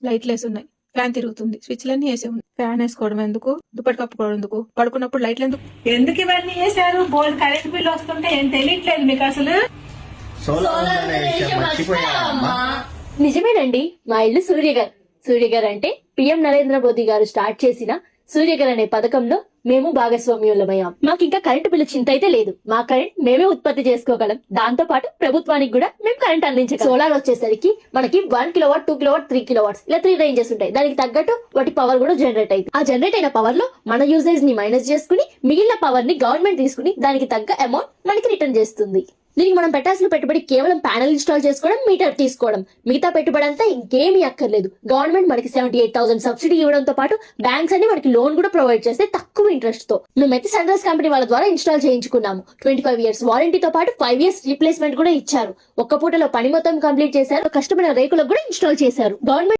లైట్లు వేసి ఉన్నాయి, ఫ్యాన్ తిరుగుతుంది, స్విచ్లన్నీ వేసి ఉన్నాయి. ఫ్యాన్ వేసుకోవడం ఎందుకు, దుప్పటి కప్పుకోవడం ఎందుకు, పడుకున్నప్పుడు లైట్లు ఎందుకు? ఎందుకు ఇవన్నీ చేశారు? బోల్డ్ కరెంట్ బిల్ వస్తుంటే ఏం తెలియట్లేదు మీకు అసలు? నిజమేనండి, మా ఇల్లు సూర్య గారు అంటే పిఎం నరేంద్ర మోదీ గారు స్టార్ట్ చేసిన సూర్య గారు అనే పథకంలో మేము భాగస్వామ్యులమయ్యాం. మాకు ఇంకా కరెంటు బిల్లు చింత అయితే లేదు. మా కరెంట్ మేమే ఉత్పత్తి చేసుకోగలం. దాంతో పాటు ప్రభుత్వానికి కూడా మేము కరెంట్ అందించగలం. సోలార్ వచ్చేసరికి మనకి 1 కిలోవాట్, 2 కిలోవాట్, 3 కిలోవాట్స్ ఇలా 3 రేంజెస్ ఉంటాయి. దానికి తగ్గట్టు వాటి పవర్ కూడా జనరేట్ అయింది. ఆ జనరేట్ అయిన పవర్ లో మన యూసేజ్ ని మైనస్ చేసుకుని మిగిలిన పవర్ ని గవర్నమెంట్ తీసుకుని దానికి తగ్గ అమౌంట్ మనకి రిటర్న్ చేస్తుంది. దీనికి మనం పెట్టాల్సిన పెట్టుబడి కేవలం ప్యానల్ ఇన్స్టాల్ చేసుకోవడం, మీటర్ తీసుకోవడం. మిగతా పెట్టుబడి అంతా ఇంకేమీ అక్కర్లేదు. గవర్నమెంట్ మనకి 78,000 సబ్సిడీ ఇవ్వడంతో పాటు బ్యాంక్స్ అన్ని మనకి లోన్ కూడా ప్రొవైడ్ చేస్తే తక్కువ ఇంట్రెస్ట్ తో. మేమైతే సన్రైజ్ కంపెనీ వాళ్ళ ద్వారా ఇన్స్టాల్ చేయించుకున్నాము. 25 years వారంటీతో పాటు 5 years రీప్లేస్మెంట్ కూడా ఇచ్చారు. ఒక్క పూటలో పని మొత్తం కంప్లీట్ చేశారు. కష్టమైన రేకులకు కూడా ఇన్స్టాల్ చేశారు. గవర్నమెంట్